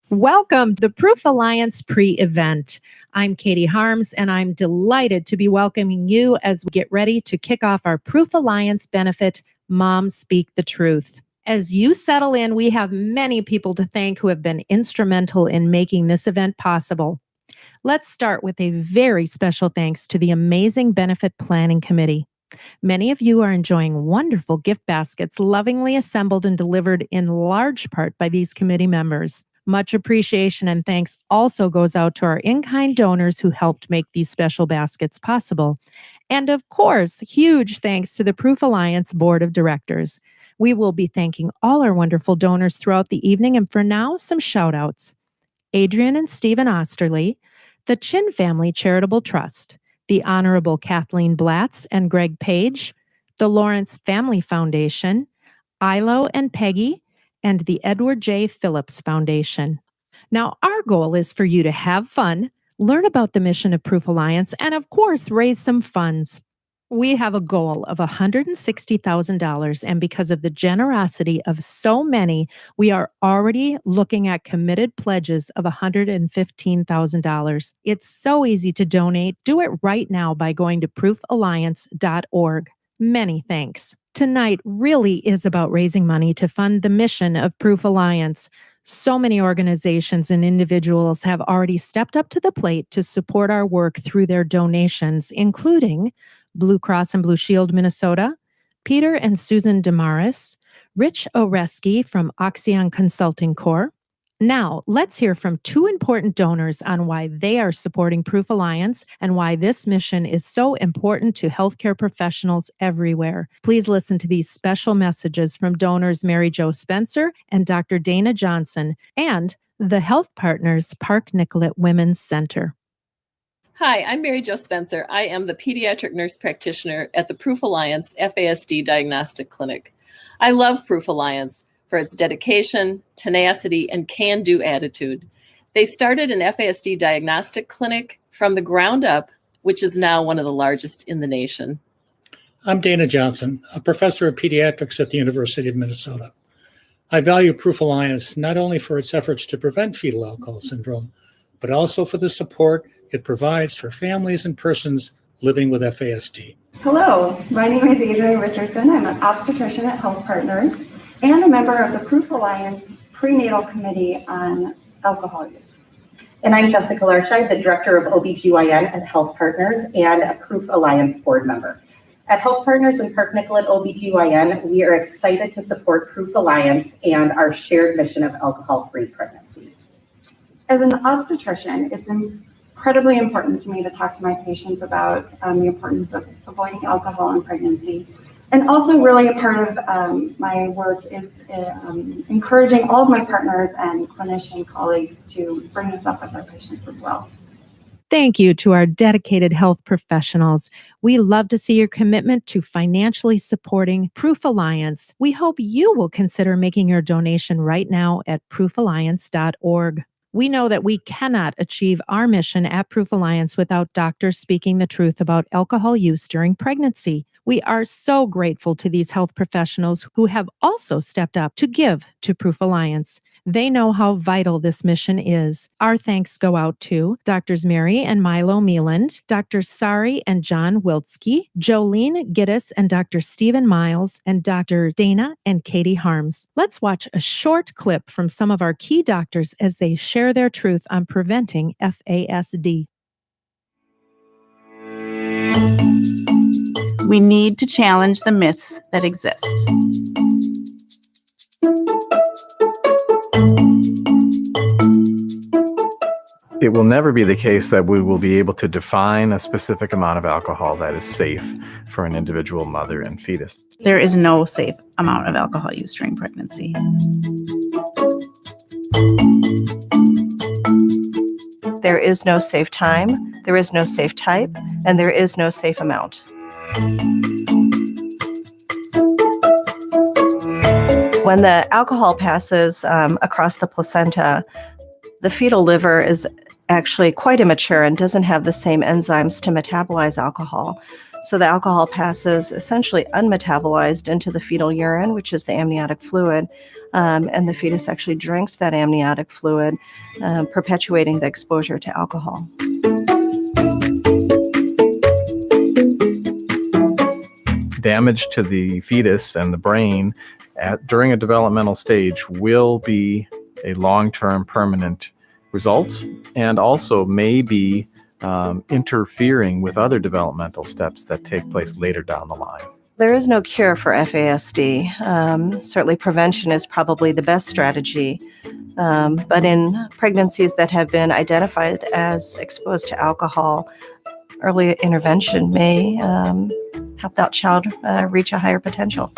Welcome to the Proof Alliance pre-event. I'm Katie Harms, and I'm delighted to be welcoming you as we get ready to kick off our Proof Alliance benefit, Moms Speak the Truth. As you settle in, we have many people to thank who have been instrumental in making this event possible. Let's start with a very special thanks to the amazing Benefit Planning Committee. Many of you are enjoying wonderful gift baskets lovingly assembled and delivered in large part by these committee members. Much appreciation and thanks also goes out to our in-kind donors who helped make these special baskets possible. And of course, huge thanks to the Proof Alliance Board of Directors. We will be thanking all our wonderful donors throughout the evening, and for now, some shout-outs. Adrian and Stephen Osterly, the Chin Family Charitable Trust, the Honorable Kathleen Blatz and Greg Page, the Lawrence Family Foundation, Ilo and Peggy, and the Edward J. Phillips Foundation. Now, our goal is for you to have fun, learn about the mission of Proof Alliance, and of course, raise some funds. We have a goal of $160,000, and because of the generosity of so many, we are already looking at committed pledges of $115,000. It's so easy to donate. Do it right now by going to proofalliance.org. Many thanks. Tonight really is about raising money to fund the mission of Proof Alliance. So many organizations and individuals have already stepped up to the plate to support our work through their donations, including Blue Cross and Blue Shield Minnesota, Peter and Susan Damaris, Rich Oreski from Oxyon Consulting Corp. Now, let's hear from two important donors on why they are supporting Proof Alliance and why this mission is so important to healthcare professionals everywhere. Please listen to these special messages from donors Mary Jo Spencer and Dr. Dana Johnson and the Health Partners Park Nicollet Women's Center. Hi, I'm Mary Jo Spencer. I am the pediatric nurse practitioner at the Proof Alliance FASD Diagnostic Clinic. I love Proof Alliance for its dedication, tenacity, and can-do attitude. They started an FASD diagnostic clinic from the ground up, which is now one of the largest in the nation. I'm Dana Johnson, a professor of pediatrics at the University of Minnesota. I value Proof Alliance not only for its efforts to prevent fetal alcohol syndrome, but also for the support it provides for families and persons living with FASD. Hello, my name is Adrienne Richardson. I'm an obstetrician at Health Partners and a member of the Proof Alliance Prenatal Committee on Alcohol Use. And I'm Jessica Larscheid, the Director of OBGYN at Health Partners and a Proof Alliance board member. At Health Partners and Park Nicollet OBGYN, we are excited to support Proof Alliance and our shared mission of alcohol-free pregnancies. As an obstetrician, it's incredibly important to me to talk to my patients about the importance of avoiding alcohol in pregnancy. And also really a part of my work is encouraging all of my partners and clinician colleagues to bring this up with our patients as well. Thank you to our dedicated health professionals. We love to see your commitment to financially supporting Proof Alliance. We hope you will consider making your donation right now at proofalliance.org. We know that we cannot achieve our mission at Proof Alliance without doctors speaking the truth about alcohol use during pregnancy. We are so grateful to these health professionals who have also stepped up to give to Proof Alliance. They know how vital this mission is. Our thanks go out to Drs. Mary and Milo Meeland, Dr. Sari and John Wiltsky, Jolene Giddis and Dr. Stephen Miles, and Dr. Dana and Katie Harms. Let's watch a short clip from some of our key doctors as they share their truth on preventing FASD. We need to challenge the myths that exist. It will never be the case that we will be able to define a specific amount of alcohol that is safe for an individual mother and fetus. There is no safe amount of alcohol use during pregnancy. There is no safe time, there is no safe type, and there is no safe amount. When the alcohol passes across the placenta, the fetal liver is actually quite immature and doesn't have the same enzymes to metabolize alcohol. So the alcohol passes essentially unmetabolized into the fetal urine, which is the amniotic fluid, and the fetus actually drinks that amniotic fluid, perpetuating the exposure to alcohol. Damage to the fetus and the brain during a developmental stage will be a long-term permanent result, and also may be interfering with other developmental steps that take place later down the line. There is no cure for FASD. Certainly prevention is probably the best strategy. But in pregnancies that have been identified as exposed to alcohol, early intervention may help that child reach a higher potential.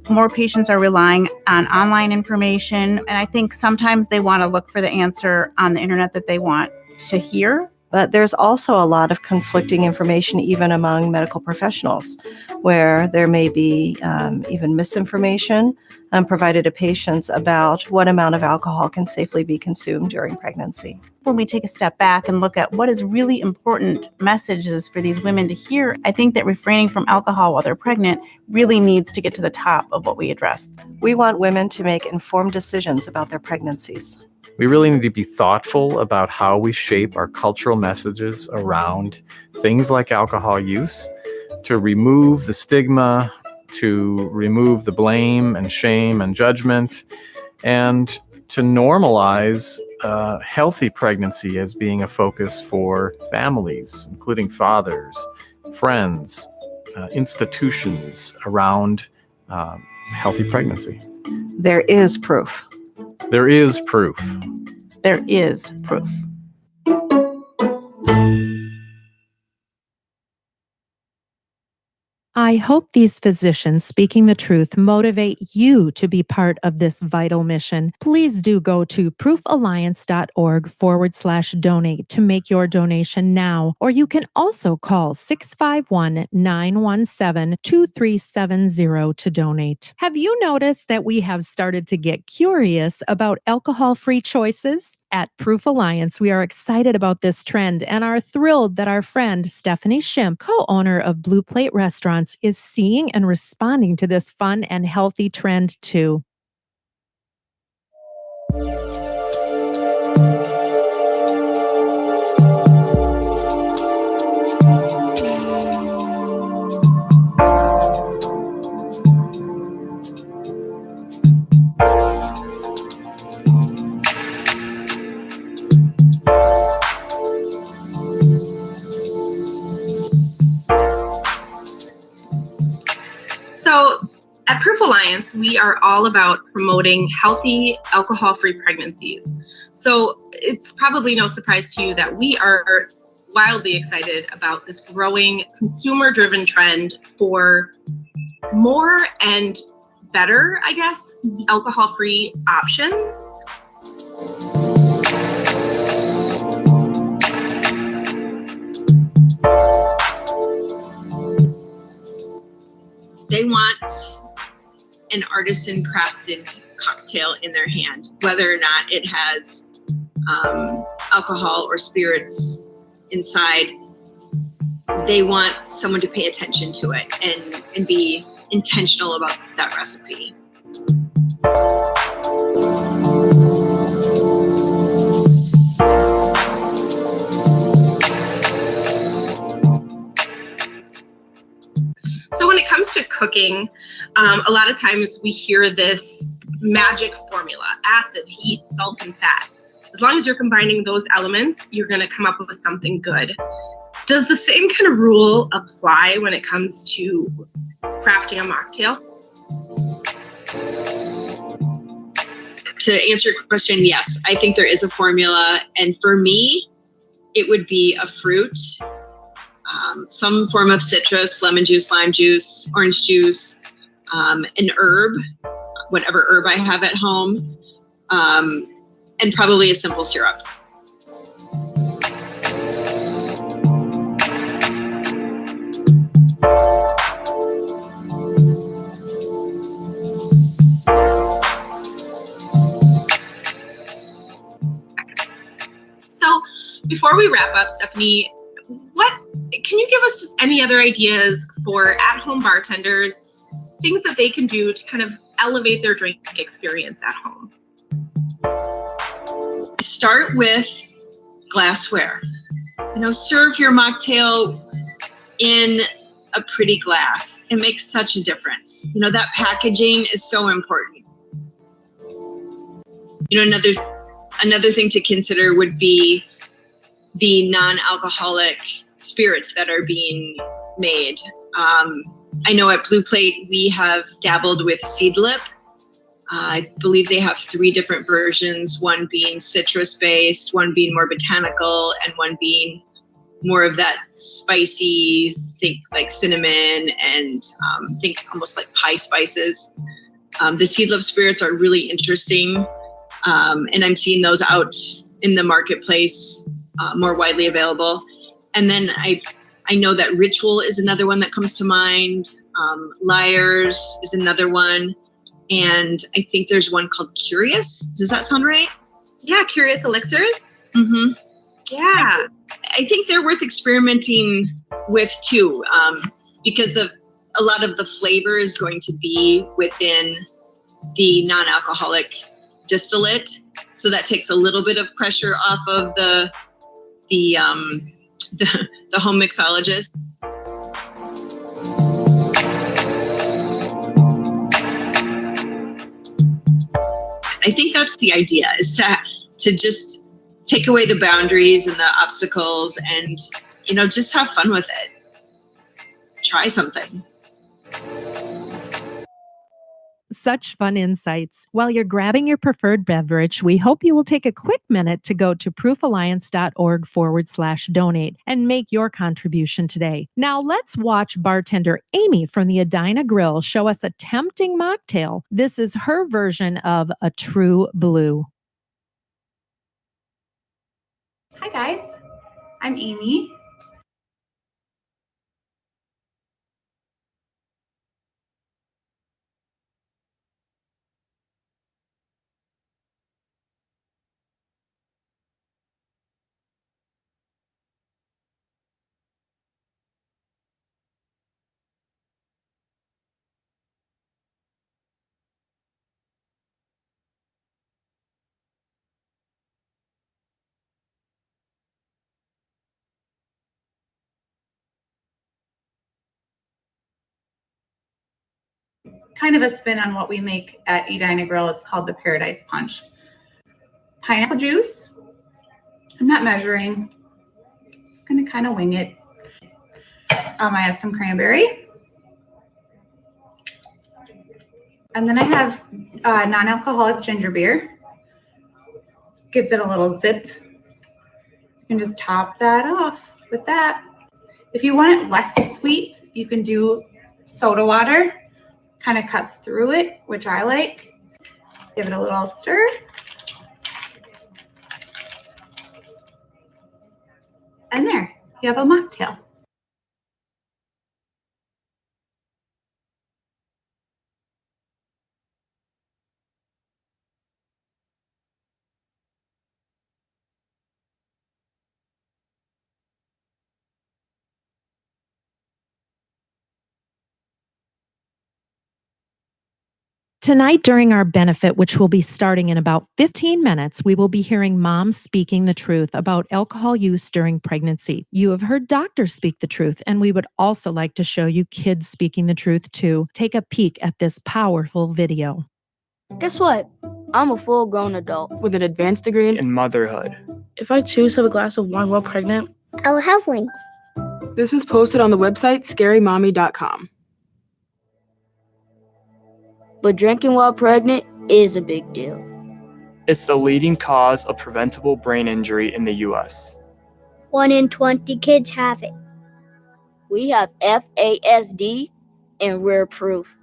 More patients are relying on online information, and I think sometimes they want to look for the answer on the internet that they want to hear. But there's also a lot of conflicting information even among medical professionals, where there may be even misinformation provided to patients about what amount of alcohol can safely be consumed during pregnancy. When we take a step back and look at what is really important messages for these women to hear, I think that refraining from alcohol while they're pregnant really needs to get to the top of what we address. We want women to make informed decisions about their pregnancies. We really need to be thoughtful about how we shape our cultural messages around things like alcohol use, to remove the stigma, to remove the blame and shame and judgment, and to normalize healthy pregnancy as being a focus for families, including fathers, friends, institutions around healthy pregnancy. There is proof. There is proof. There is proof. I hope these physicians speaking the truth motivate you to be part of this vital mission. Please do go to proofalliance.org/donate to make your donation now, or you can also call 651-917-2370 to donate. Have you noticed that we have started to get curious about alcohol-free choices? At Proof Alliance, we are excited about this trend and are thrilled that our friend Stephanie Schimpf, co-owner of Blue Plate Restaurants, is seeing and responding to this fun and healthy trend too. So at Proof Alliance, we are all about promoting healthy, alcohol-free pregnancies. So it's probably no surprise to you that we are wildly excited about this growing consumer-driven trend for more and better, I guess, alcohol-free options. They want an artisan crafted cocktail in their hand, whether or not it has alcohol or spirits inside. They want someone to pay attention to it and be intentional about that recipe. So when it comes to cooking, a lot of times we hear this magic formula: acid, heat, salt, and fat. As long as you're combining those elements, you're going to come up with something good. Does the same kind of rule apply when it comes to crafting a mocktail? To answer your question, yes, I think there is a formula. And for me, it would be a fruit, some form of citrus, lemon juice, lime juice, orange juice, an herb, whatever herb I have at home, and probably a simple syrup. before we wrap up, Stephanie, what can you give us just any other ideas for at-home bartenders, things that they can do to kind of elevate their drink experience at home? Start with glassware. Serve your mocktail in a pretty glass. It makes such a difference. That packaging is so important. Another thing to consider would be the non-alcoholic spirits that are being made. I know at Blue Plate, we have dabbled with Seedlip. I believe they have 3 different versions, one being citrus-based, one being more botanical, and one being more of that spicy, think like cinnamon and think almost like pie spices. The Seedlip spirits are really interesting, and I'm seeing those out in the marketplace, more widely available. And then I know that Ritual is another one that comes to mind. Liars is another one. And I think there's one called Curious. Does that sound right? Yeah, Curious Elixirs. Mm-hmm. Yeah. I think they're worth experimenting with too, because a lot of the flavor is going to be within the non-alcoholic distillate. So that takes a little bit of pressure off of the home mixologist. I think that's the idea, is to just take away the boundaries and the obstacles and, just have fun with it. Try something. Such fun insights. While you're grabbing your preferred beverage, we hope you will take a quick minute to go to proofalliance.org/donate and make your contribution today. Now let's watch bartender Amy from the Edina Grill show us a tempting mocktail. This is her version of a true blue. Hi guys, I'm Amy. Kind of a spin on what we make at Edina Grill. It's called the Paradise Punch. Pineapple juice. I'm not measuring. Just gonna kind of wing it. I have some cranberry. And then I have non-alcoholic ginger beer. Gives it a little zip. You can just top that off with that. If you want it less sweet, you can do soda water. Kind of cuts through it, which I like. Just give it a little stir. And there, you have a mocktail. Tonight, during our benefit, which will be starting in about 15 minutes, we will be hearing moms speaking the truth about alcohol use during pregnancy. You have heard doctors speak the truth, and we would also like to show you kids speaking the truth too. Take a peek at this powerful video. Guess what? I'm a full-grown adult with an advanced degree in motherhood. If I choose to have a glass of wine while pregnant, I will have one. This was posted on the website scarymommy.com. But drinking while pregnant is a big deal. It's the leading cause of preventable brain injury in the U.S. 1 in 20 kids have it. We have FASD and we're proof.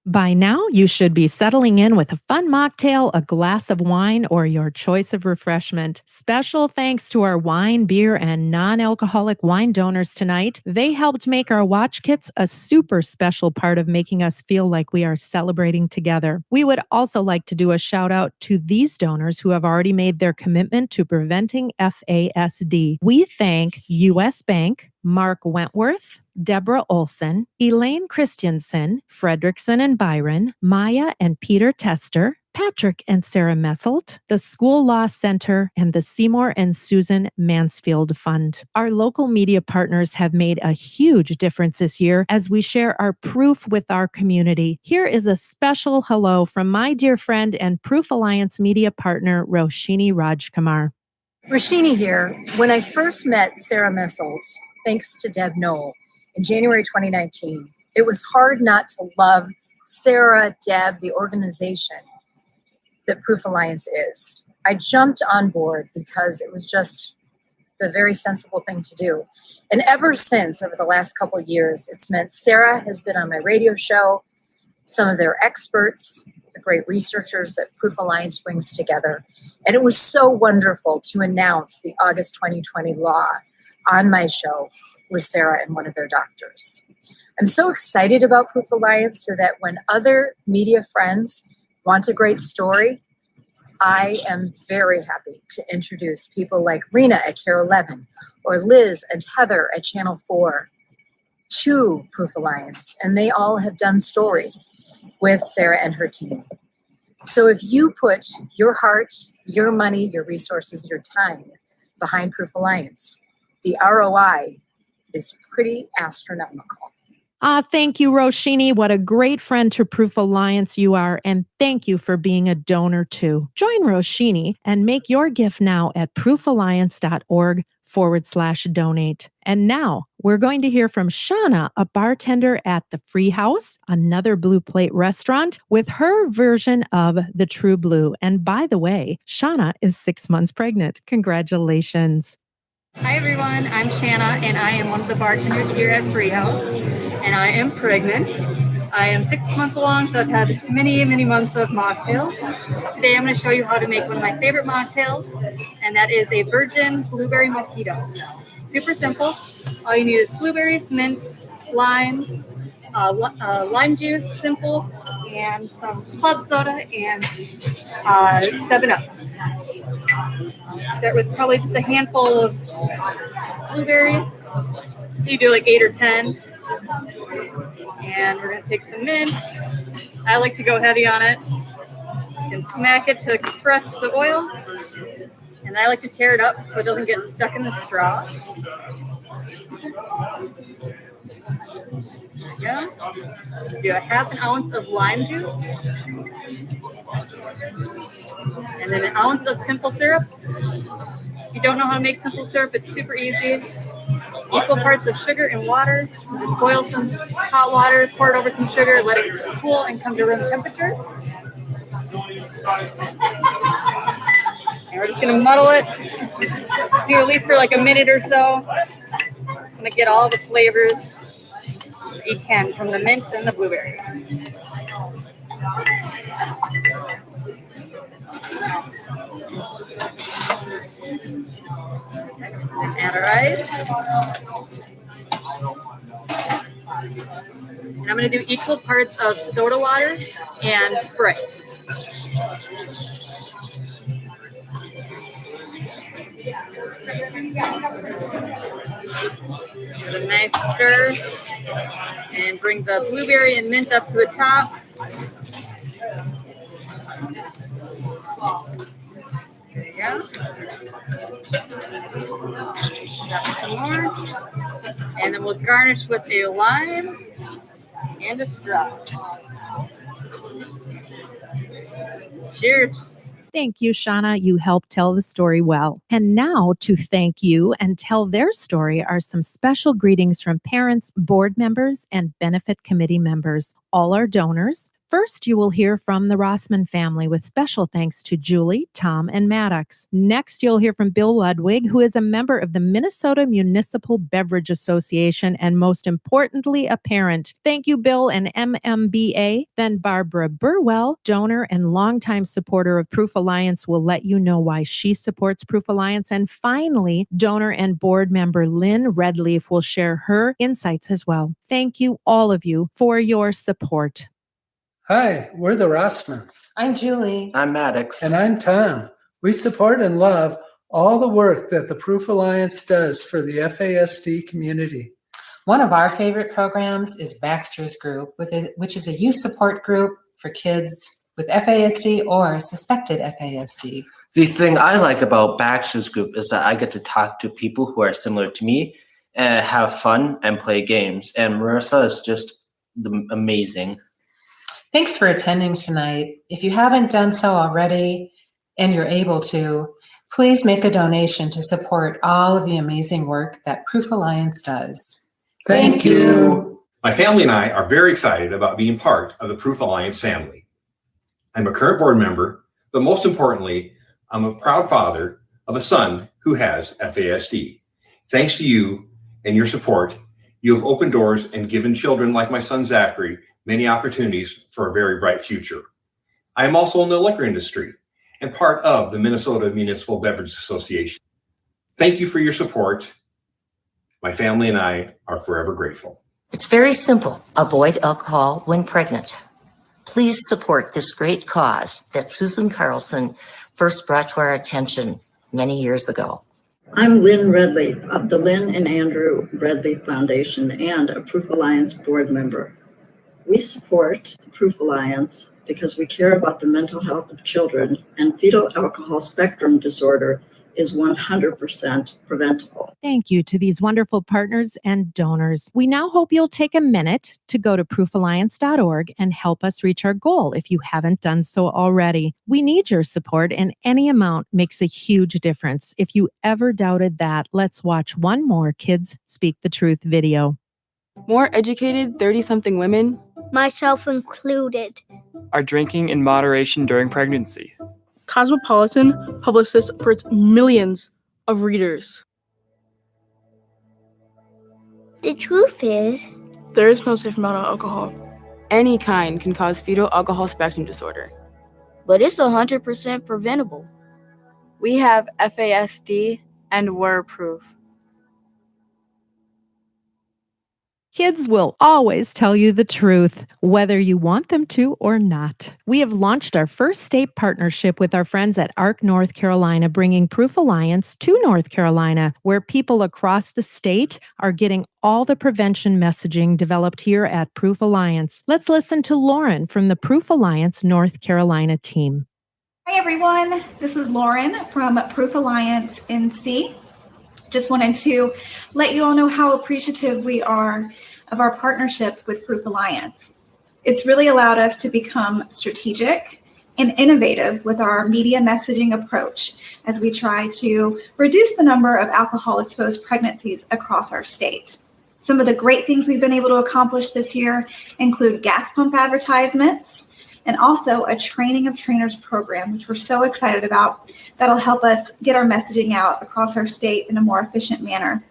By now, you should be settling in with a fun mocktail, a glass of wine, or your choice of refreshment. Special thanks to our wine, beer, and non-alcoholic wine donors tonight. They helped make our watch kits a super special part of making us feel like we are celebrating together. We would also like to do a shout out to these donors who have already made their commitment to preventing FASD. We thank U.S. Bank, Mark Wentworth, Deborah Olson, Elaine Christensen, Fredrickson and Byron, Maya and Peter Tester, Patrick and Sarah Messelt, the School Law Center, and the Seymour and Susan Mansfield Fund. Our local media partners have made a huge difference this year as we share our proof with our community. Here is a special hello from my dear friend and Proof Alliance media partner, Roshini Rajkumar. Roshini here. When I first met Sarah Messelt, thanks to Deb Knoll, in January 2019, it was hard not to love Sarah, Deb, the organization that Proof Alliance is. I jumped on board because it was just the very sensible thing to do. And ever since, over the last couple of years, it's meant Sarah has been on my radio show, some of their experts, the great researchers that Proof Alliance brings together. And it was so wonderful to announce the August 2020 law on my show with Sarah and one of their doctors. I'm so excited about Proof Alliance so that when other media friends want a great story, I am very happy to introduce people like Rena at Care 11 or Liz and Heather at Channel 4 to Proof Alliance, and they all have done stories with Sarah and her team. So if you put your heart, your money, your resources, your time behind Proof Alliance, the ROI is pretty astronomical. Thank you, Roshini. What a great friend to Proof Alliance you are, and thank you for being a donor too. Join Roshini and make your gift now at proofalliance.org/donate. And now we're going to hear from Shauna, a bartender at the Free House, another Blue Plate restaurant, with her version of the True Blue. And by the way, Shauna is 6 months pregnant. Congratulations. Hi everyone, I'm Shanna and I am one of the bartenders here at Free House and I am pregnant. I am 6 months along, so I've had many months of mocktails. Today I'm going to show you how to make one of my favorite mocktails, and that is a virgin blueberry mojito. Super simple. All you need is blueberries, mint, lime, lime juice, simple, and some club soda and 7-Up. Start with probably just a handful of blueberries. You do like 8 or 10. And we're going to take some mint. I like to go heavy on it. You can smack it to express the oils. And I like to tear it up so it doesn't get stuck in the straw. There you go. Do a ½ ounce of lime juice. And then 1 ounce of simple syrup. If you don't know how to make simple syrup, it's super easy. Equal parts of sugar and water. Just boil some hot water, pour it over some sugar, let it cool and come to room temperature. And we're just going to muddle it. Do at least for like a minute or so. I'm going to get all the flavors you can from the mint and the blueberry. And add our ice. And I'm going to do equal parts of soda water and Sprite. Give it a nice stir and bring the blueberry and mint up to the top. There you go. Some more. And then we'll garnish with a lime and a straw. Cheers. Thank you, Shauna. You helped tell the story well. And now to thank you and tell their story are some special greetings from parents, board members, and benefit committee members. all our donors. First, you will hear from the Rossman family with special thanks to Julie, Tom, and Maddox. Next, you'll hear from Bill Ludwig, who is a member of the Minnesota Municipal Beverage Association and most importantly, a parent. Thank you, Bill and MMBA. Then Barbara Burwell, donor and longtime supporter of Proof Alliance, will let you know why she supports Proof Alliance. And finally, donor and board member Lynn Redleaf will share her insights as well. Thank you, all of you, for your support. Hi, we're the Rossmans. I'm Julie. I'm Maddox. And I'm Tom. We support and love all the work that the Proof Alliance does for the FASD community. One of our favorite programs is Baxter's Group, which is a youth support group for kids with FASD or suspected FASD. The thing I like about Baxter's Group is that I get to talk to people who are similar to me and have fun and play games. And Marissa is just amazing. Thanks for attending tonight. If you haven't done so already and you're able to, please make a donation to support all of the amazing work that Proof Alliance does. Thank you. My family and I are very excited about being part of the Proof Alliance family. I'm a current board member, but most importantly, I'm a proud father of a son who has FASD. Thanks to you and your support, you have opened doors and given children like my son Zachary many opportunities for a very bright future. I am also in the liquor industry and part of the Minnesota Municipal Beverage Association. Thank you for your support. My family and I are forever grateful. It's very simple. Avoid alcohol when pregnant. Please support this great cause that Susan Carlson first brought to our attention many years ago. I'm Lynn Redleaf of the Lynn and Andrew Redleaf Foundation and a Proof Alliance board member. We support the Proof Alliance because we care about the mental health of children, and fetal alcohol spectrum disorder is 100% preventable. Thank you to these wonderful partners and donors. We now hope you'll take a minute to go to proofalliance.org and help us reach our goal if you haven't done so already. We need your support, and any amount makes a huge difference. If you ever doubted that, let's watch one more Kids Speak the Truth video. More educated 30-something women, myself included, are drinking in moderation during pregnancy. Cosmopolitan published this for its millions of readers. The truth is, there is no safe amount of alcohol. Any kind can cause fetal alcohol spectrum disorder. But it's 100% preventable. We have FASD and we're proof. Kids will always tell you the truth, whether you want them to or not. We have launched our first state partnership with our friends at ARC North Carolina, bringing Proof Alliance to North Carolina, where people across the state are getting all the prevention messaging developed here at Proof Alliance. Let's listen to Lauren from the Proof Alliance North Carolina team. Hi, everyone. This is Lauren from Proof Alliance NC. Just wanted to let you all know how appreciative we are of our partnership with Proof Alliance. It's really allowed us to become strategic and innovative with our media messaging approach as we try to reduce the number of alcohol-exposed pregnancies across our state. Some of the great things we've been able to accomplish this year include gas pump advertisements, and also a training of trainers program, which we're so excited about. That'll help us get our messaging out across our state in a more efficient manner.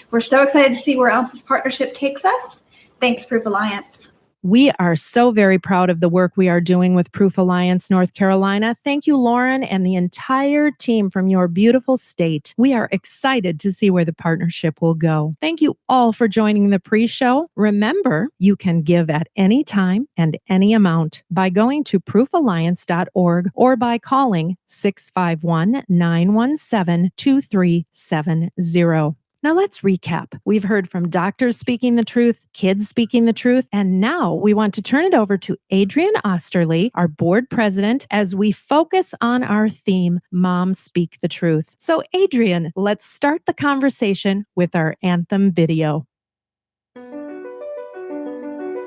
We're so excited to see where else this partnership takes us. Thanks, Proof Alliance. We are so very proud of the work we are doing with Proof Alliance North Carolina. Thank you, Lauren, and the entire team from your beautiful state. We are excited to see where the partnership will go. Thank you all for joining the pre-show. Remember, you can give at any time and any amount by going to proofalliance.org or by calling 651-917-2370. Now let's recap. We've heard from doctors speaking the truth, kids speaking the truth, and now we want to turn it over to Adrian Osterly, our board president, as we focus on our theme, Mom Speak the Truth. So Adrian, let's start the conversation with our Anthem video.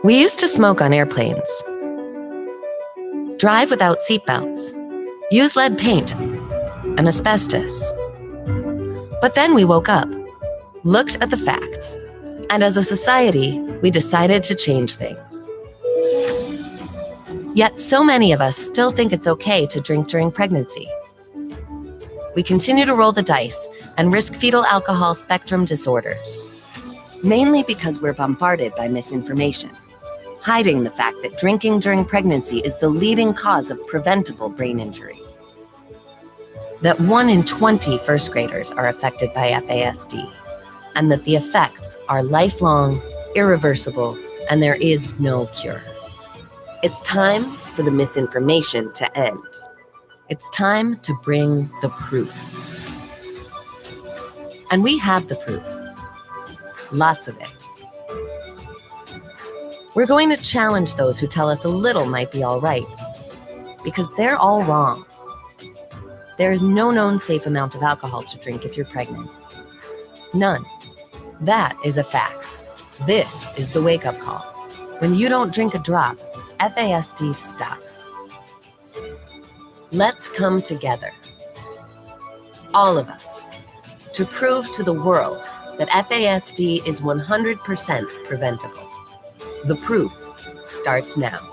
We used to smoke on airplanes, drive without seatbelts, use lead paint, and asbestos. But then we woke up, looked at the facts, and as a society, we decided to change things. Yet so many of us still think it's okay to drink during pregnancy. We continue to roll the dice and risk fetal alcohol spectrum disorders, mainly because we're bombarded by misinformation, hiding the fact that drinking during pregnancy is the leading cause of preventable brain injury, that 1 in 20 first graders are affected by FASD, and that the effects are lifelong, irreversible, and there is no cure. It's time for the misinformation to end. It's time to bring the proof. And we have the proof. Lots of it. We're going to challenge those who tell us a little might be all right, because they're all wrong. There is no known safe amount of alcohol to drink if you're pregnant. None. That is a fact. This is the wake-up call. When you don't drink a drop, FASD stops. Let's come together, all of us, to prove to the world that FASD is 100% preventable. The proof starts now.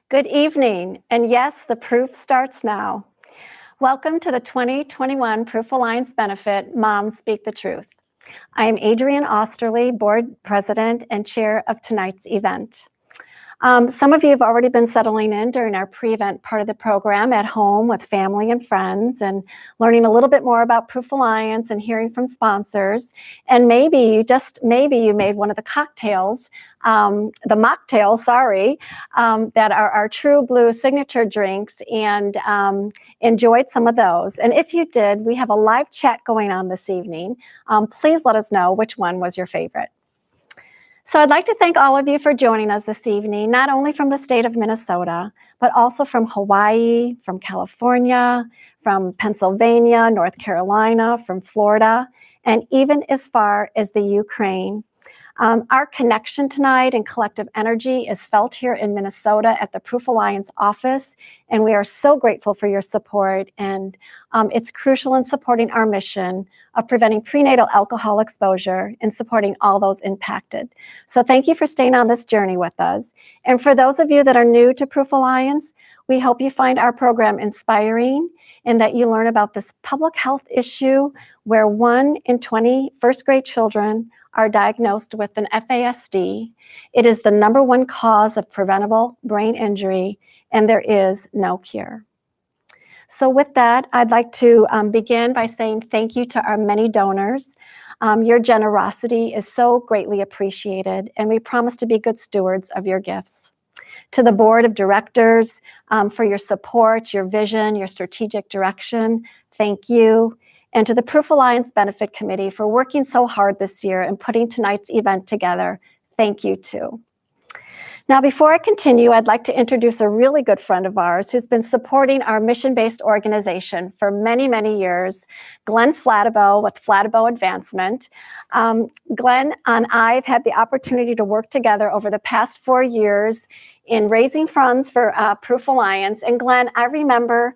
Good evening, and yes, the proof starts now. Welcome to the 2021 Proof Alliance Benefit Moms Speak the Truth. I am Adrienne Osterly, Board President and Chair of tonight's event. Some of you have already been settling in during our pre-event part of the program at home with family and friends and learning a little bit more about Proof Alliance and hearing from sponsors. And maybe you made one of the cocktails, the mocktails, that are our True Blue signature drinks and enjoyed some of those. And if you did, we have a live chat going on this evening. Please let us know which one was your favorite. So I'd like to thank all of you for joining us this evening, not only from the state of Minnesota, but also from Hawaii, from California, from Pennsylvania, North Carolina, from Florida, and even as far as the Ukraine. Our connection tonight and collective energy is felt here in Minnesota at the Proof Alliance office, and we are so grateful for your support, and it's crucial in supporting our mission of preventing prenatal alcohol exposure and supporting all those impacted. So thank you for staying on this journey with us. And for those of you that are new to Proof Alliance, we hope you find our program inspiring and that you learn about this public health issue where 1 in 20 first grade children are diagnosed with an FASD. It is the #1 cause of preventable brain injury, and there is no cure. So with that, I'd like to begin by saying thank you to our many donors. Your generosity is so greatly appreciated, and we promise to be good stewards of your gifts. To the board of directors for your support, your vision, your strategic direction, thank you. And to the Proof Alliance Benefit Committee for working so hard this year and putting tonight's event together, thank you too. Now, before I continue, I'd like to introduce a really good friend of ours who's been supporting our mission-based organization for many, many years, Glenn Flattabo with Flattabo Advancement. Glenn and I have had the opportunity to work together over the past 4 years in raising funds for Proof Alliance. And Glenn, I remember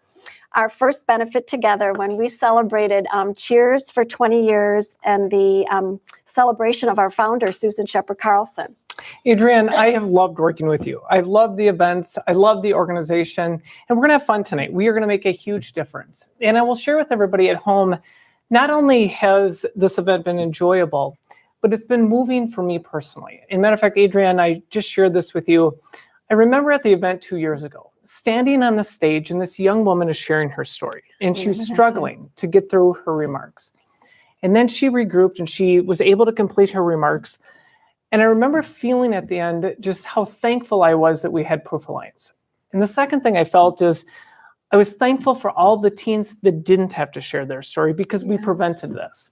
our first benefit together when we celebrated Cheers for 20 years and the celebration of our founder, Susan Shepard Carlson. Adrienne, I have loved working with you. I've loved the events. I love the organization. And we're going to have fun tonight. We are going to make a huge difference. And I will share with everybody at home, not only has this event been enjoyable, but it's been moving for me personally. As a matter of fact, Adrienne, I just shared this with you. I remember at the event 2 years ago, standing on the stage, and this young woman is sharing her story, and she was struggling to get through her remarks. And then she regrouped, and she was able to complete her remarks. And I remember feeling at the end just how thankful I was that we had Proof Alliance. And the second thing I felt is I was thankful for all the teens that didn't have to share their story because we prevented this.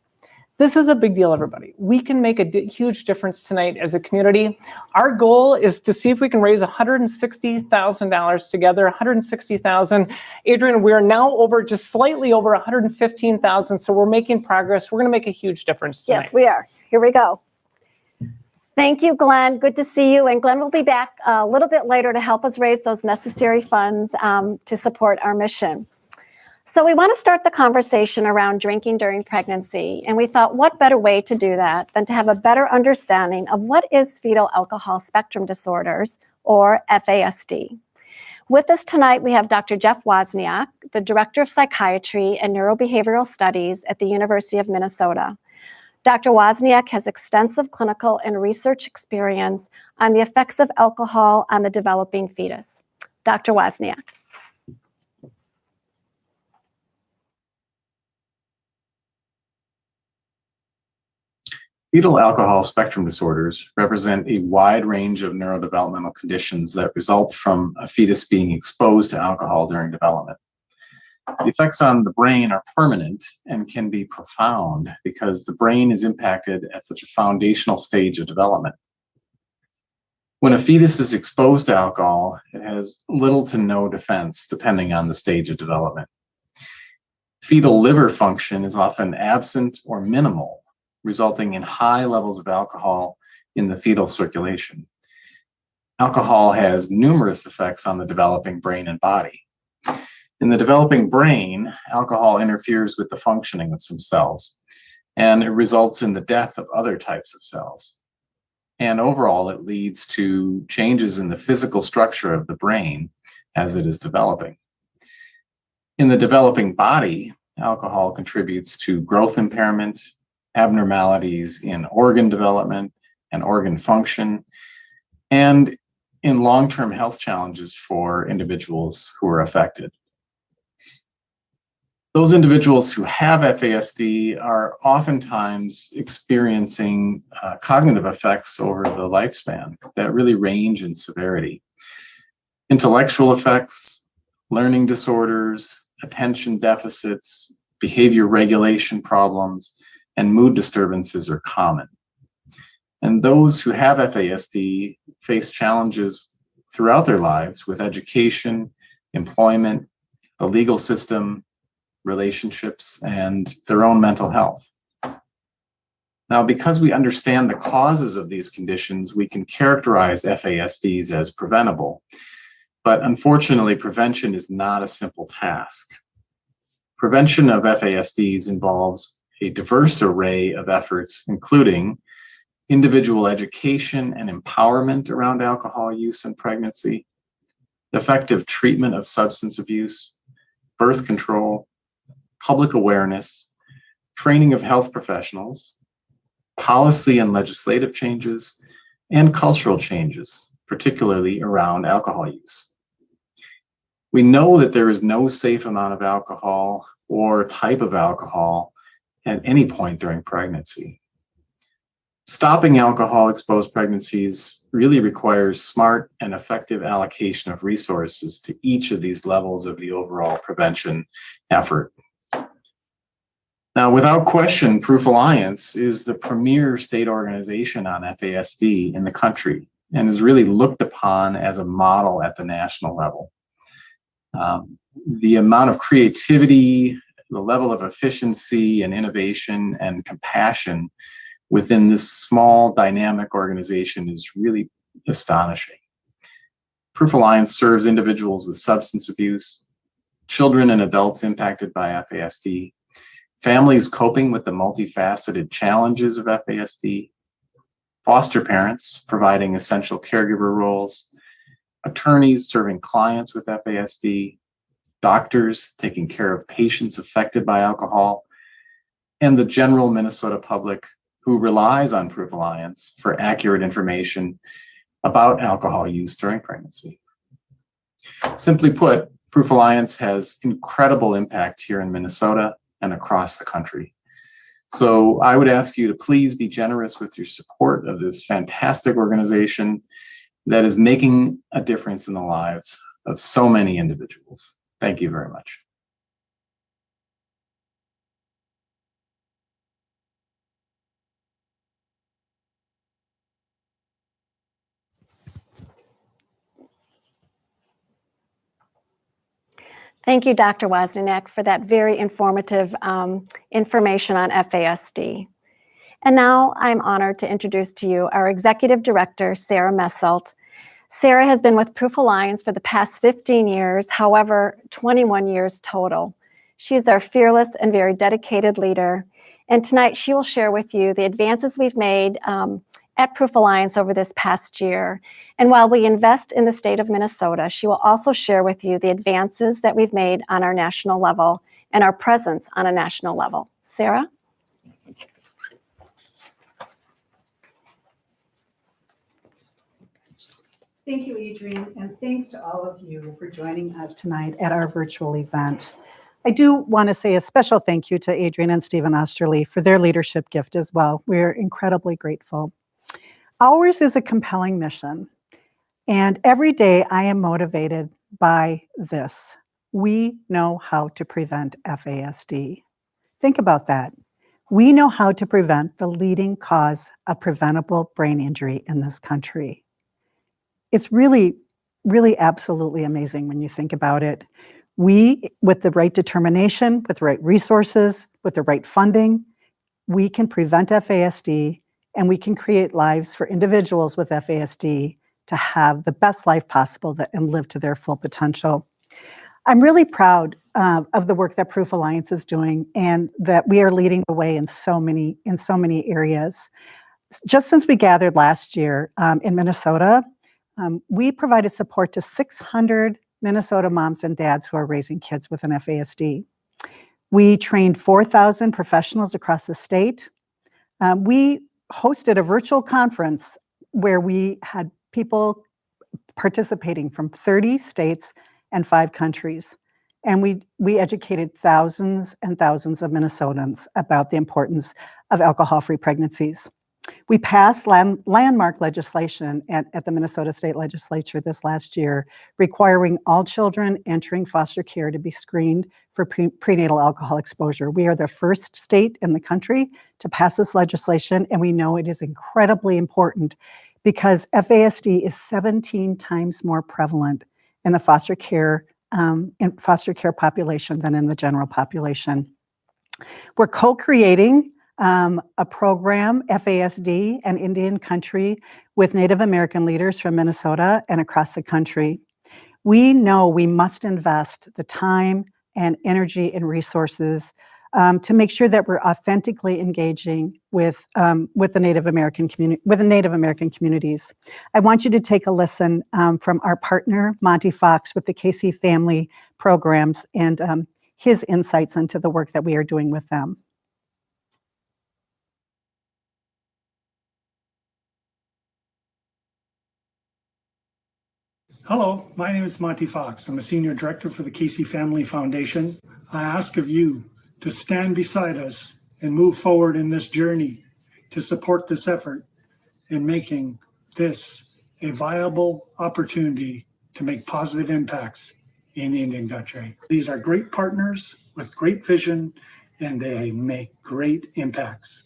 This is a big deal, everybody. We can make a huge difference tonight as a community. Our goal is to see if we can raise $160,000 together, $160,000. Adrienne, we are now over just slightly over $115,000, so we're making progress. We're going to make a huge difference tonight. Yes, we are. here we go. Thank you, Glenn. Good to see you. And Glenn will be back a little bit later to help us raise those necessary funds to support our mission. So we want to start the conversation around drinking during pregnancy. And we thought, what better way to do that than to have a better understanding of what is fetal alcohol spectrum disorders, or FASD. With us tonight, we have Dr. Jeff Wozniak, the Director of Psychiatry and Neurobehavioral Studies at the University of Minnesota. Dr. Wozniak has extensive clinical and research experience on the effects of alcohol on the developing fetus. Dr. Wozniak. Fetal alcohol spectrum disorders represent a wide range of neurodevelopmental conditions that result from a fetus being exposed to alcohol during development. The effects on the brain are permanent and can be profound because the brain is impacted at such a foundational stage of development. When a fetus is exposed to alcohol, it has little to no defense depending on the stage of development. Fetal liver function is often absent or minimal, resulting in high levels of alcohol in the fetal circulation. Alcohol has numerous effects on the developing brain and body. In the developing brain, alcohol interferes with the functioning of some cells, and it results in the death of other types of cells. And overall, it leads to changes in the physical structure of the brain as it is developing. In the developing body, alcohol contributes to growth impairment, abnormalities in organ development and organ function, and in long-term health challenges for individuals who are affected. Those individuals who have FASD are oftentimes experiencing cognitive effects over the lifespan that really range in severity. Intellectual effects, learning disorders, attention deficits, behavior regulation problems, and mood disturbances are common. And those who have FASD face challenges throughout their lives with education, employment, the legal system, relationships, and their own mental health. Now, because we understand the causes of these conditions, we can characterize FASDs as preventable. But unfortunately, prevention is not a simple task. Prevention of FASDs involves a diverse array of efforts, including individual education and empowerment around alcohol use and pregnancy, effective treatment of substance abuse, birth control, public awareness, training of health professionals, policy and legislative changes, and cultural changes, particularly around alcohol use. We know that there is no safe amount of alcohol or type of alcohol at any point during pregnancy. Stopping alcohol-exposed pregnancies really requires smart and effective allocation of resources to each of these levels of the overall prevention effort. Now, without question, Proof Alliance is the premier state organization on FASD in the country and is really looked upon as a model at the national level. The amount of creativity, the level of efficiency and innovation and compassion within this small dynamic organization is really astonishing. Proof Alliance serves individuals with substance abuse, children and adults impacted by FASD, families coping with the multifaceted challenges of FASD, foster parents providing essential caregiver roles, attorneys serving clients with FASD, doctors taking care of patients affected by alcohol, and the general Minnesota public who relies on Proof Alliance for accurate information about alcohol use during pregnancy. Simply put, Proof Alliance has incredible impact here in Minnesota and across the country. So I would ask you to please be generous with your support of this fantastic organization that is making a difference in the lives of so many individuals. Thank you very much. Thank you, Dr. Wozniak, for that very informative information on FASD. And now I'm honored to introduce to you our Executive Director, Sarah Messelt. Sarah has been with Proof Alliance for the past 15 years, however, 21 years total. She's our fearless and very dedicated leader. And tonight she will share with you the advances we've made at Proof Alliance over this past year. And while we invest in the state of Minnesota, she will also share with you the advances that we've made on our national level and our presence on a national level. Sarah? Thank you, Adrienne, and thanks to all of you for joining us tonight at our virtual event. I do want to say a special thank you to Adrienne and Stephen Osterly for their leadership gift as well. We're incredibly grateful. Ours is a compelling mission, and every day I am motivated by this. We know how to prevent FASD. Think about that. We know how to prevent the leading cause of preventable brain injury in this country. It's really, really absolutely amazing when you think about it. We, with the right determination, with the right resources, with the right funding, we can prevent FASD and we can create lives for individuals with FASD to have the best life possible and live to their full potential. I'm really proud of the work that Proof Alliance is doing and that we are leading the way in so many areas. Just since we gathered last year in Minnesota, we provided support to 600 Minnesota moms and dads who are raising kids with an FASD. We trained 4,000 professionals across the state. We hosted a virtual conference where we had people participating from 30 states and 5 countries. And we educated thousands and thousands of Minnesotans about the importance of alcohol-free pregnancies. We passed landmark legislation at the Minnesota State Legislature this last year, requiring all children entering foster care to be screened for prenatal alcohol exposure. We are the first state in the country to pass this legislation, and we know it is incredibly important because FASD is 17 times more prevalent in the foster care population than in the general population. We're co-creating a program, FASD and Indian Country, with Native American leaders from Minnesota and across the country. We know we must invest the time and energy and resources to make sure that we're authentically engaging with the Native American communities. I want you to take a listen from our partner, Monty Fox, with the Casey Family Programs and his insights into the work that we are doing with them. Hello, my name is Monty Fox. I'm a Senior Director for the Casey Family Foundation. I ask of you to stand beside us and move forward in this journey to support this effort in making this a viable opportunity to make positive impacts in the Indian country. These are great partners with great vision, and they make great impacts.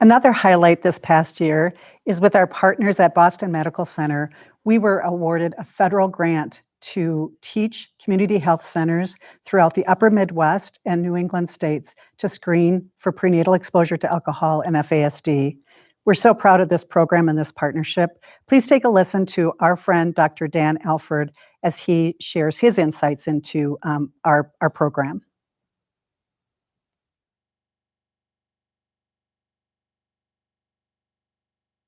Another highlight this past year is with our partners at Boston Medical Center. We were awarded a federal grant to teach community health centers throughout the upper Midwest and New England states to screen for prenatal exposure to alcohol and FASD. We're so proud of this program and this partnership. Please take a listen to our friend, Dr. Dan Alford, as he shares his insights into our program.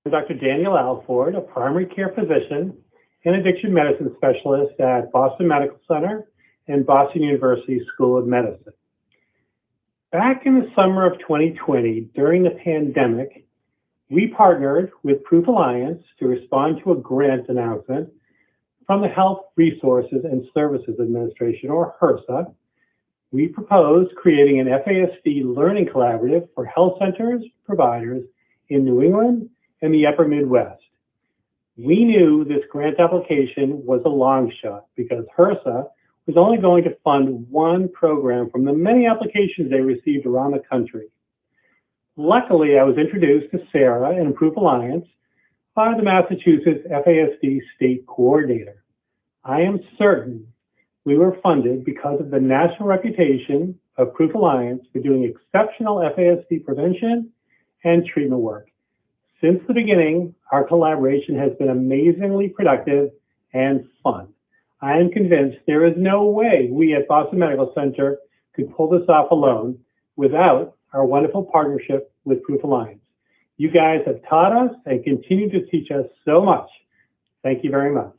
I'm Dr. Daniel Alford, a primary care physician and addiction medicine specialist at Boston Medical Center and Boston University School of Medicine. Back in the summer of 2020, during the pandemic, we partnered with Proof Alliance to respond to a grant announcement from the Health Resources and Services Administration, or HRSA. We proposed creating an FASD learning collaborative for health centers, providers in New England and the upper Midwest. We knew this grant application was a long shot because HRSA was only going to fund one program from the many applications they received around the country. Luckily, I was introduced to Sarah and Proof Alliance, by the Massachusetts FASD State Coordinator. I am certain we were funded because of the national reputation of Proof Alliance for doing exceptional FASD prevention and treatment work. Since the beginning, our collaboration has been amazingly productive and fun. I am convinced there is no way we at Boston Medical Center could pull this off alone without our wonderful partnership with Proof Alliance. You guys have taught us and continue to teach us so much. Thank you very much.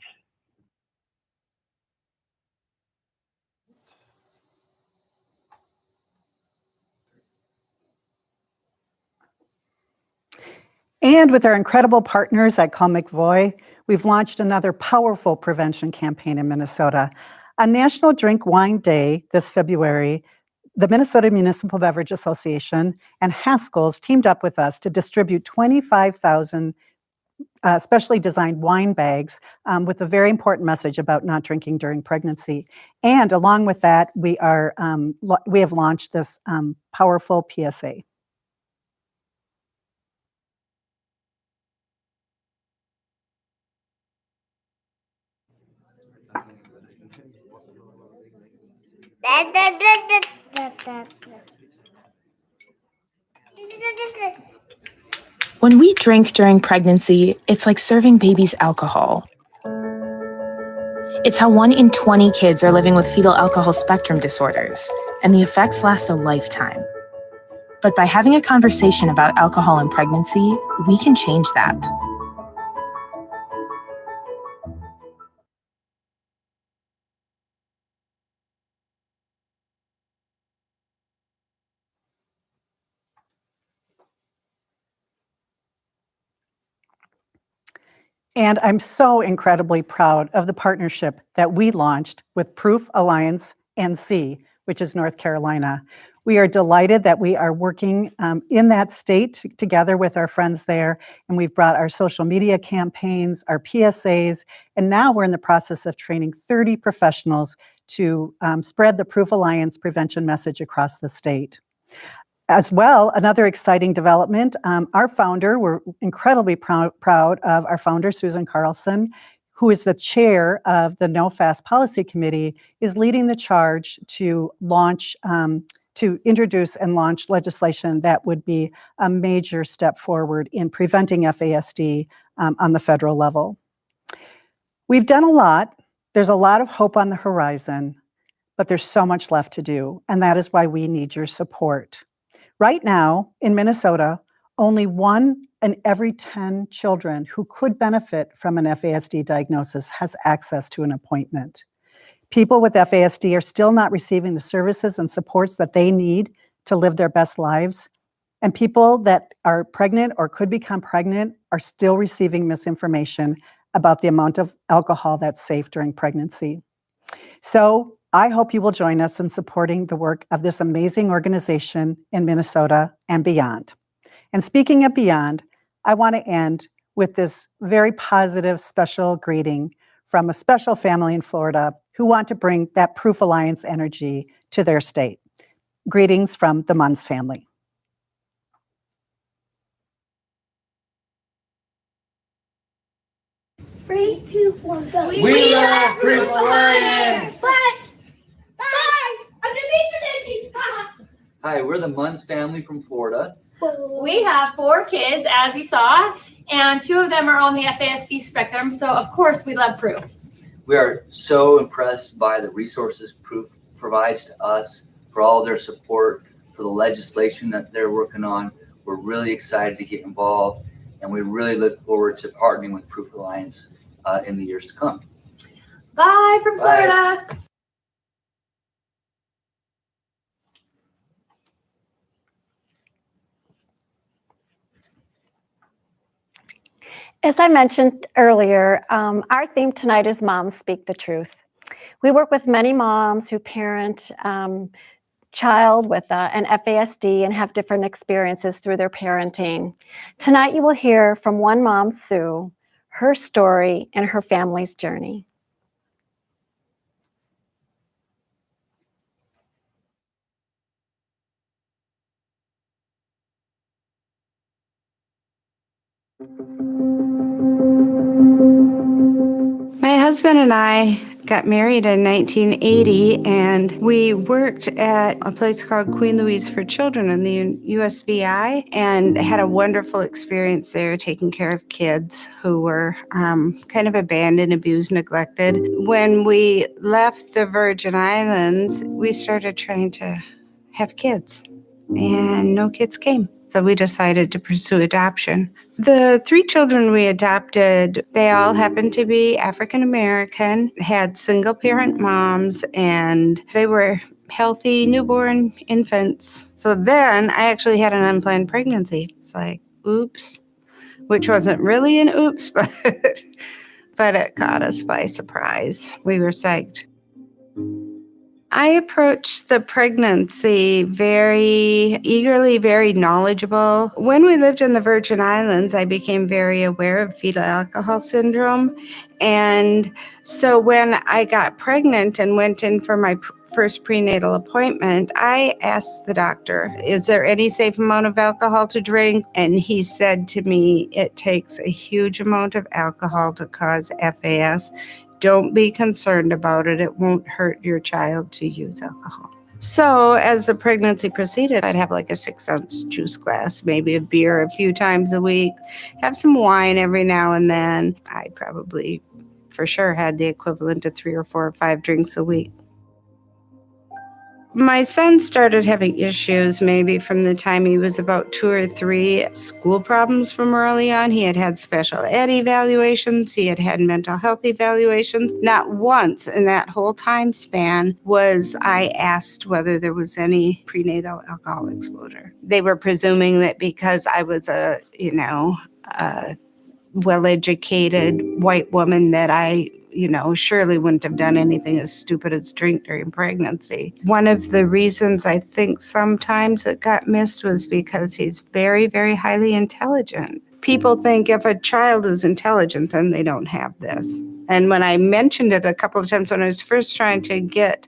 And with our incredible partners at Call McVoy, we've launched another powerful prevention campaign in Minnesota. On National Drink Wine Day this February, the Minnesota Municipal Beverage Association and Haskell's teamed up with us to distribute 25,000 specially designed wine bags with a very important message about not drinking during pregnancy. And along with that, we have launched this powerful PSA. When we drink during pregnancy, it's like serving babies alcohol. It's how 1 in 20 kids are living with fetal alcohol spectrum disorders, and the effects last a lifetime. But by having a conversation about alcohol and pregnancy, we can change that. And I'm so incredibly proud of the partnership that we launched with Proof Alliance NC, which is North Carolina. We are delighted that we are working in that state together with our friends there, and we've brought our social media campaigns, our PSAs, and now we're in the process of training 30 professionals to spread the Proof Alliance prevention message across the state. As well, another exciting development, our founder, we're incredibly proud of our founder, Susan Carlson, who is the chair of the No Fast Policy Committee, is leading the charge to launch, to introduce and launch legislation that would be a major step forward in preventing FASD on the federal level. We've done a lot. There's a lot of hope on the horizon, but there's so much left to do, and that is why we need your support. Right now, in Minnesota, only 1 in every 10 children who could benefit from an FASD diagnosis has access to an appointment. People with FASD are still not receiving the services and supports that they need to live their best lives. And people that are pregnant or could become pregnant are still receiving misinformation about the amount of alcohol that's safe during pregnancy. So I hope you will join us in supporting the work of this amazing organization in Minnesota and beyond. And speaking of beyond, I want to end with this very positive special greeting from a special family in Florida who want to bring that Proof Alliance energy to their state. Greetings from the Munns family. Three, 2, 1, go. We love Proof Alliance! Hi, we're the Munns family from Florida. We have 4 kids, as you saw, and 2 of them are on the FASD spectrum, so of course we love Proof. We are so impressed by the resources Proof provides to us, for all their support, for the legislation that they're working on. We're really excited to get involved, and we really look forward to partnering with Proof Alliance in the years to come. Bye from Florida. Bye. As I mentioned earlier, our theme tonight is Moms Speak the Truth. We work with many moms who parent child with an FASD and have different experiences through their parenting. Tonight you will hear from one mom, Sue, her story and her family's journey. husband and I got married in 1980, and we worked at a place called Queen Louise for Children in the USVI, and had a wonderful experience there taking care of kids who were kind of abandoned, abused, neglected. When we left the Virgin Islands, we started trying to have kids, and no kids came. So we decided to pursue adoption. The 3 children we adopted, they all happened to be African American, had single parent moms, and they were healthy newborn infants. So then I actually had an unplanned pregnancy. It's like, oops, which wasn't really an oops, but it caught us by surprise. We were psyched. I approached the pregnancy very eagerly, very knowledgeable. When we lived in the Virgin Islands, I became very aware of fetal alcohol syndrome. And so when I got pregnant and went in for my first prenatal appointment, I asked the doctor, is there any safe amount of alcohol to drink? And he said to me, it takes a huge amount of alcohol to cause FAS. Don't be concerned about it. It won't hurt your child to use alcohol. So as the pregnancy proceeded, I'd have like a 6-ounce juice glass, maybe a beer a few times a week, have some wine every now and then. I probably for sure had the equivalent of 3 or 4 or 5 drinks a week. My son started having issues maybe from the time he was about 2 or 3, school problems from early on. He had had special ed evaluations. He had had mental health evaluations. Not once in that whole time span was I asked whether there was any prenatal alcohol exposure. They were presuming that because I was a well-educated white woman that I surely wouldn't have done anything as stupid as drink during pregnancy. One of the reasons I think sometimes it got missed was because he's very, very highly intelligent. People think if a child is intelligent, then they don't have this. And when I mentioned it a couple of times when I was first trying to get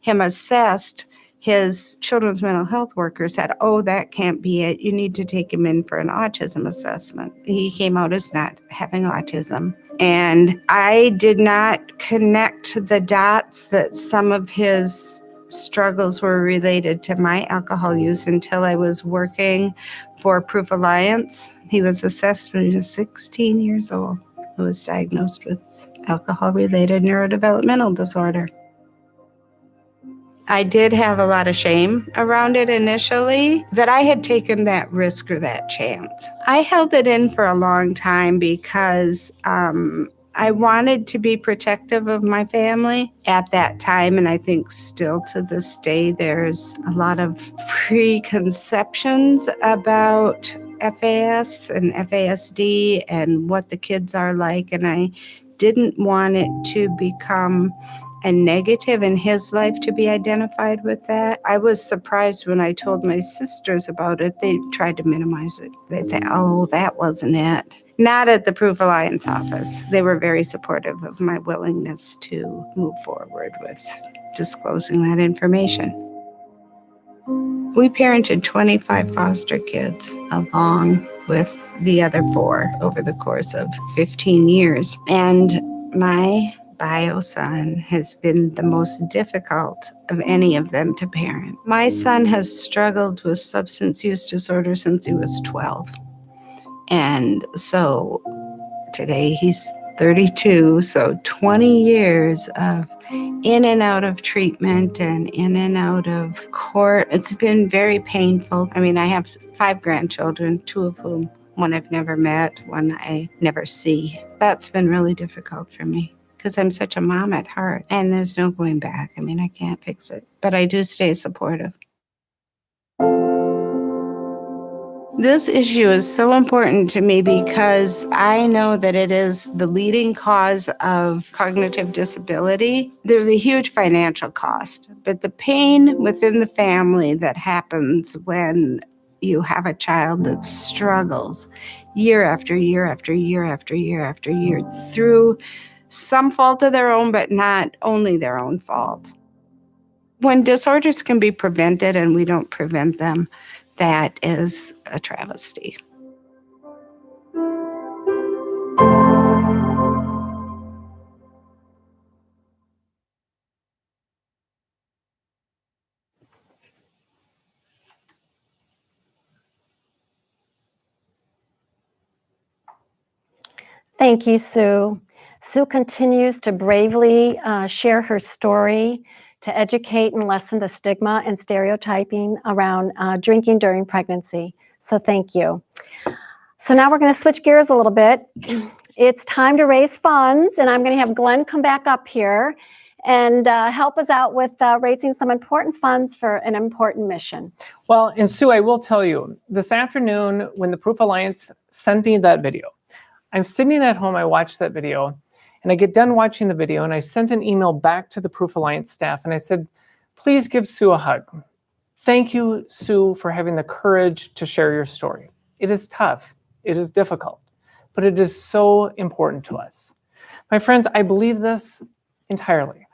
him assessed, his children's mental health worker said, oh, that can't be it. You need to take him in for an autism assessment. He came out as not having autism. And I did not connect the dots that some of his struggles were related to my alcohol use until I was working for Proof Alliance. He was assessed when he was 16 years old. He was diagnosed with alcohol-related neurodevelopmental disorder. I did have a lot of shame around it initially, that I had taken that risk or that chance. I held it in for a long time because I wanted to be protective of my family at that time, and I think still to this day there's a lot of preconceptions about FAS and FASD and what the kids are like, and I didn't want it to become a negative in his life to be identified with that. I was surprised when I told my sisters about it. They tried to minimize it. They'd say, oh, that wasn't it. Not at the Proof Alliance office. They were very supportive of my willingness to move forward with disclosing that information. We parented 25 foster kids along with the other 4 over the course of 15 years. And my bio son has been the most difficult of any of them to parent. My son has struggled with substance use disorder since he was 12. And so today he's 32, so 20 years of in and out of treatment and in and out of court. It's been very painful. I mean, I have 5 grandchildren, 2 of whom one I've never met, one I never see. That's been really difficult for me, because I'm such a mom at heart, and there's no going back. I mean, I can't fix it, but I do stay supportive. This issue is so important to me because I know that it is the leading cause of cognitive disability. There's a huge financial cost, but the pain within the family that happens when you have a child that struggles year after year after year after year after year through some fault of their own, but not only their own fault. When disorders can be prevented and we don't prevent them, that is a travesty. Thank you, Sue. Sue continues to bravely share her story to educate and lessen the stigma and stereotyping around drinking during pregnancy. So thank you. So now we're going to switch gears a little bit. It's time to raise funds, and I'm going to have Glenn come back up here and help us out with raising some important funds for an important mission. Well, and Sue, I will tell you, this afternoon when the Proof Alliance sent me that video, I'm sitting at home, I watched that video, and I get done watching the video, and I sent an email back to the Proof Alliance staff, and I said, please give Sue a hug. Thank you, Sue, for having the courage to share your story. It is tough, it is difficult, but it is so important to us. My friends, I believe this entirely.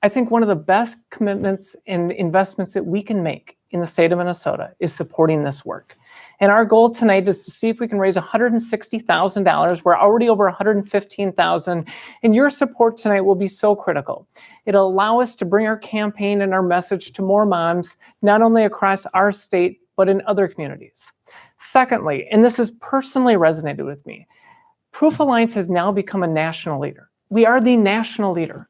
I think one of the best commitments and investments that we can make in the state of Minnesota is supporting this work. And our goal tonight is to see if we can raise $160,000. We're already over $115,000, and your support tonight will be so critical. It'll allow us to bring our campaign and our message to more moms, not only across our state, but in other communities. Secondly, and this has personally resonated with me, Proof Alliance has now become a national leader. We are the national leader,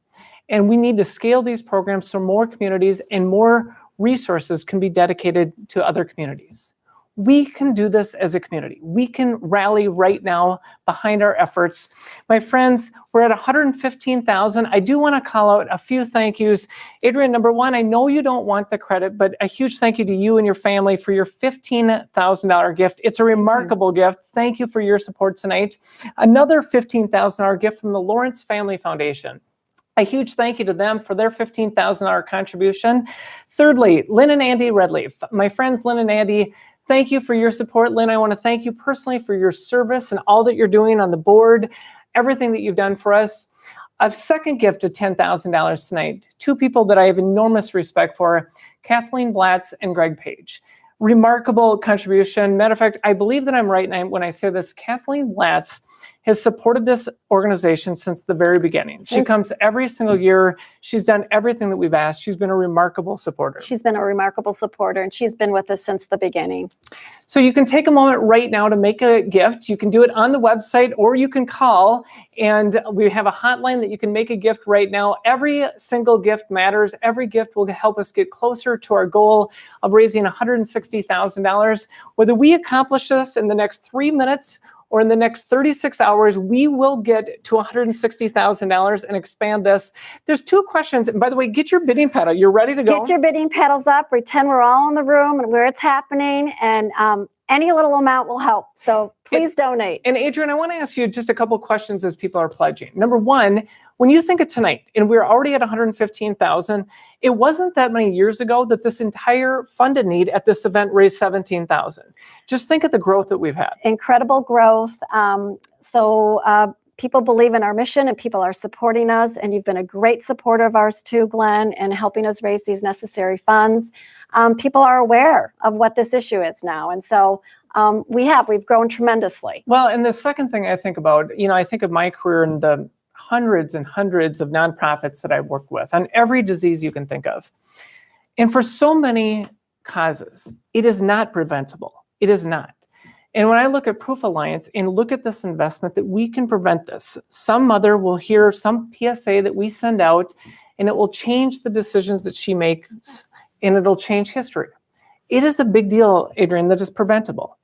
and we need to scale these programs so more communities and more resources can be dedicated to other communities. We can do this as a community. We can rally right now behind our efforts. My friends, we're at 115,000. I do want to call out a few thank yous. Adrian, number one, I know you don't want the credit, but a huge thank you to you and your family for your $15,000 gift. It's a remarkable gift. Thank you for your support tonight. Another $15,000 gift from the Lawrence Family Foundation. A huge thank you to them for their $15,000 contribution. Thirdly, Lynn and Andy Redleaf. My friends Lynn and Andy, thank you for your support. Lynn, I want to thank you personally for your service and all that you're doing on the board, everything that you've done for us. A second gift of $10,000 tonight. Two people that I have enormous respect for, Kathleen Blatz and Greg Page. Remarkable contribution. Matter of fact, I believe that I'm right when I say this. Kathleen Blatz has supported this organization since the very beginning. She comes every single year. She's done everything that we've asked. She's been a remarkable supporter. She's been a remarkable supporter, and she's been with us since the beginning. So you can take a moment right now to make a gift. You can do it on the website, or you can call, and we have a hotline that you can make a gift right now. Every single gift matters. Every gift will help us get closer to our goal of raising $160,000. Whether we accomplish this in the next 3 minutes or in the next 36 hours, we will get to $160,000 and expand this. There's two questions. And by the way, get your bidding paddle. You're ready to go? Get your bidding paddles up. Pretend we're all in the room and where it's happening. And any little amount will help. So please donate. And Adrian, I want to ask you just a couple questions as people are pledging. Number one, when you think of tonight, and we're already at 115,000, it wasn't that many years ago that this entire funded need at this event raised 17,000. Just think of the growth that we've had. Incredible growth. People believe in our mission and people are supporting us. And you've been a great supporter of ours too, Glenn, and helping us raise these necessary funds. People are aware of what this issue is now. And so we've grown tremendously. Well, and the second thing I think about, I think of my career in the hundreds and hundreds of nonprofits that I work with on every disease you can think of. And for so many causes, it is not preventable. It is not. And when I look at Proof Alliance and look at this investment that we can prevent this, some mother will hear some PSA that we send out and it will change the decisions that she makes and it'll change history. It is a big deal, Adrian, that is preventable.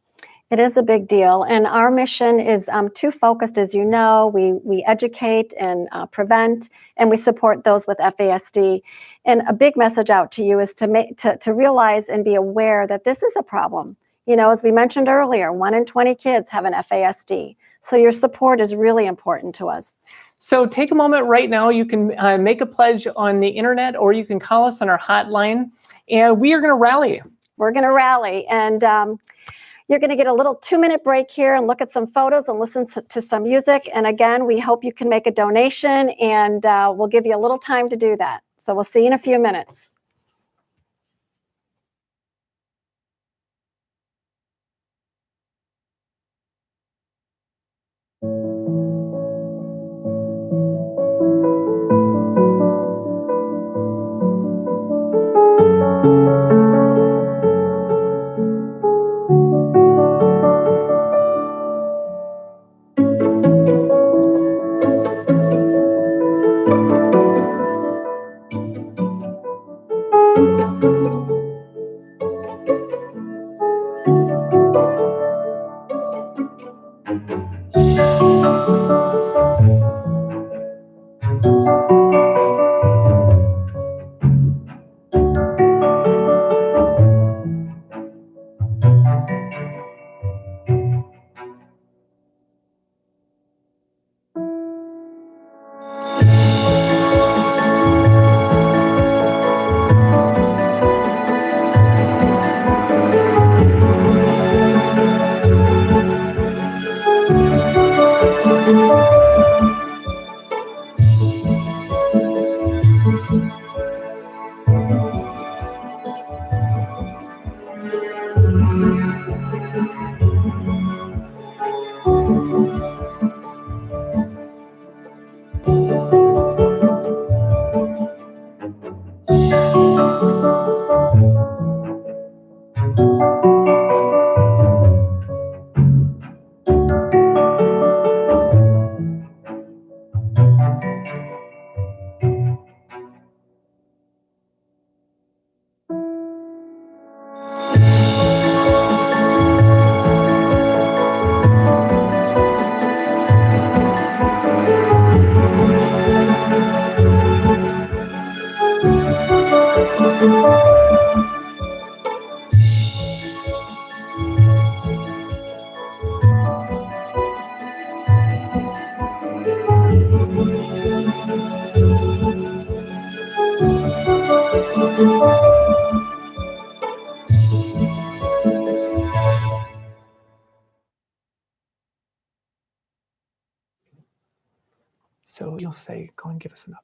It is a big deal. And our mission is too focused, as you know. We educate and prevent, and we support those with FASD. And a big message out to you is to realize and be aware that this is a problem. As we mentioned earlier, 1 in 20 kids have an FASD. So your support is really important to us. So take a moment right now. You can make a pledge on the internet, or you can call us on our hotline, and we are going to rally. We're going to rally. And you're going to get a little 2-minute break here and look at some photos and listen to some music. And again, we hope you can make a donation, and we'll give you a little time to do that. So we'll see you in a few minutes. So you'll say, Glenn, give us an update.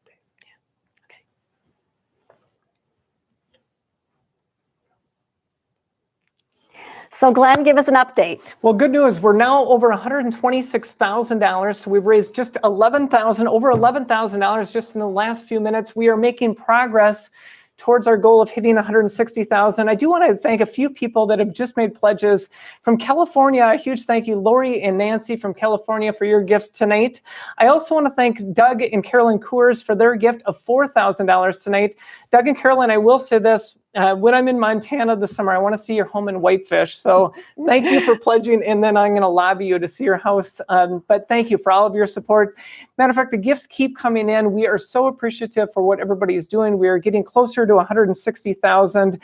So Glenn, give us an update. Well, good news. We're now over $126,000. So we've raised just over $11,000 just in the last few minutes. We are making progress towards our goal of hitting 160,000. I do want to thank a few people that have just made pledges. From California, a huge thank you, Lori and Nancy from California, for your gifts tonight. I also want to thank Doug and Carolyn Coors for their gift of $4,000 tonight. Doug and Carolyn, I will say this, when I'm in Montana this summer, I want to see your home in Whitefish. So thank you for pledging, and then I'm going to lobby you to see your house. But thank you for all of your support. Matter of fact, the gifts keep coming in. We are so appreciative for what everybody is doing. We are getting closer to 160,000.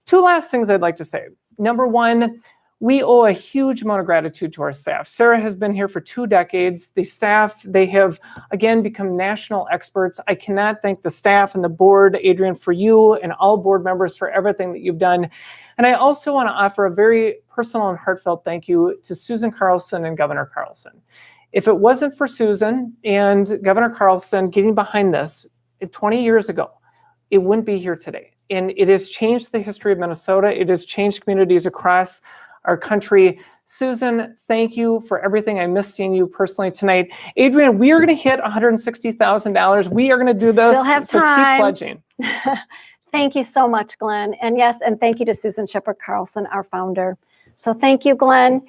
Two last things I'd like to say. Number one, we owe a huge amount of gratitude to our staff. Sarah has been here for 2 decades. The staff, they have, again, become national experts. I cannot thank the staff and the board, Adrian, for you and all board members for everything that you've done. And I also want to offer a very personal and heartfelt thank you to Susan Carlson and Governor Carlson. If it wasn't for Susan and Governor Carlson getting behind this 20 years ago, it wouldn't be here today. And it has changed the history of Minnesota. It has changed communities across our country. Susan, thank you for everything. I miss seeing you personally tonight. Adrian, we are going to hit $160,000. We are going to do this. Still have so time. Keep pledging. Thank you so much, Glenn. And yes, and thank you to Susan Shepard Carlson, our founder. So thank you, Glenn.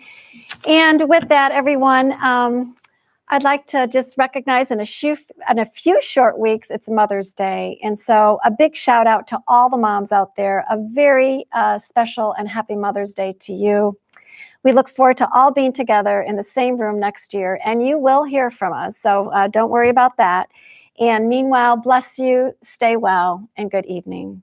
And with that, everyone, I'd like to just recognize in a few short weeks, it's Mother's Day. And so a big shout out to all the moms out there. A very special and happy Mother's Day to you. We look forward to all being together in the same room next year, and you will hear from us. So don't worry about that. And meanwhile, bless you, stay well, and good evening.